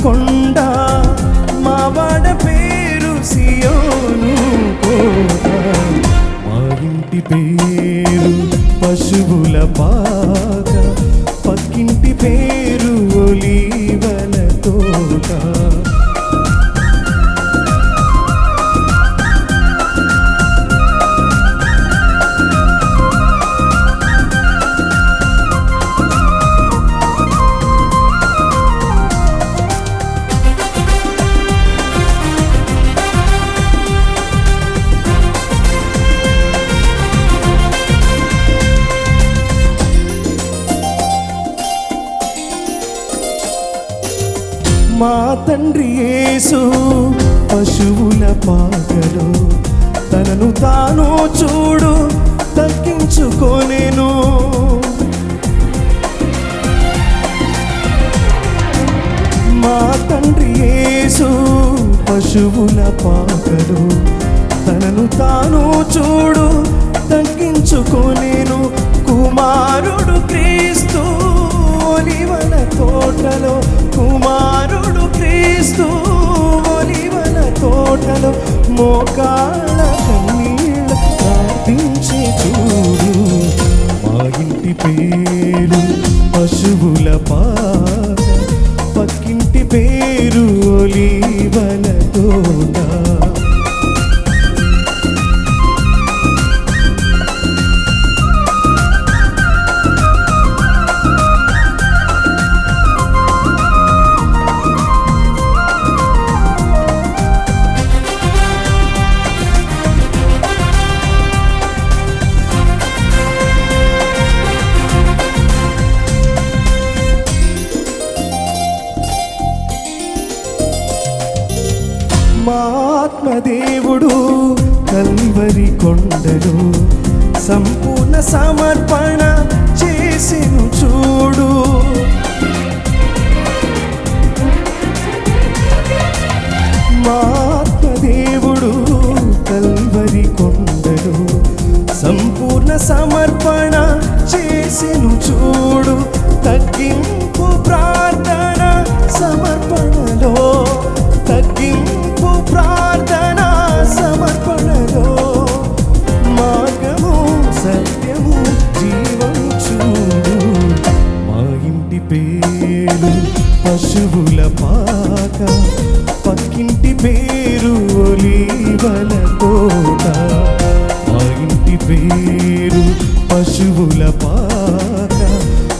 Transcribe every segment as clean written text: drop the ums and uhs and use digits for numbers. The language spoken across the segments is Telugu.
కొండ మా వాడ పేరు సియోను కోట. మా ఇంటి పేరు పశువుల పాక, పక్కింటి పేరు ఒలీవల తోట. మా తండ్రి యేసు పశువుల పాకలో తనను తాను చూడు తగ్గించుకొనెను. మా తండ్రి యేసు పశువుల పాకలో తనను తాను చూడు తగ్గించుకొనెను. కుమారుడు క్రీస్తు ఒలీవల తోటలో, కుమారుడు క్రీస్తు ఒలీవల తోటలో మోకాళ్ళ కన్నీళ్ళ ప్రార్థించే చూడు. మా ఇంటి పేరు పశువుల పాక, పక్కింటి పేరు ఒలీవల తోట. మా ఆత్మదేవుడు కల్వరి కొండలో సంపూర్ణ సమర్పణ చేసెను చూడు. మా ఆత్మదేవుడు కల్వరి కొండలో సంపూర్ణ సమర్పణ చేసెను చూడు. తగ్గింపు ప్రార్థన సమర్పణలో, తగ్గింపు ప్రార్థన సమర్పణలో మార్గము సత్యము జీవము చూడు. మా ఇంటి పేరు పశువుల పాక, పక్కింటి పేరు ఒలీవల తోట. మా ఇంటి పేరు పశువుల పాక,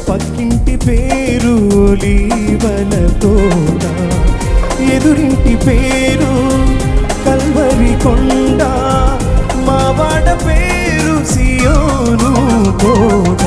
పక్కింటి పేరు ఒలీవల తోట. ఎదురింటి పేరు కల్వరి కొండ, మా వాడ పేరు సియోను కోట.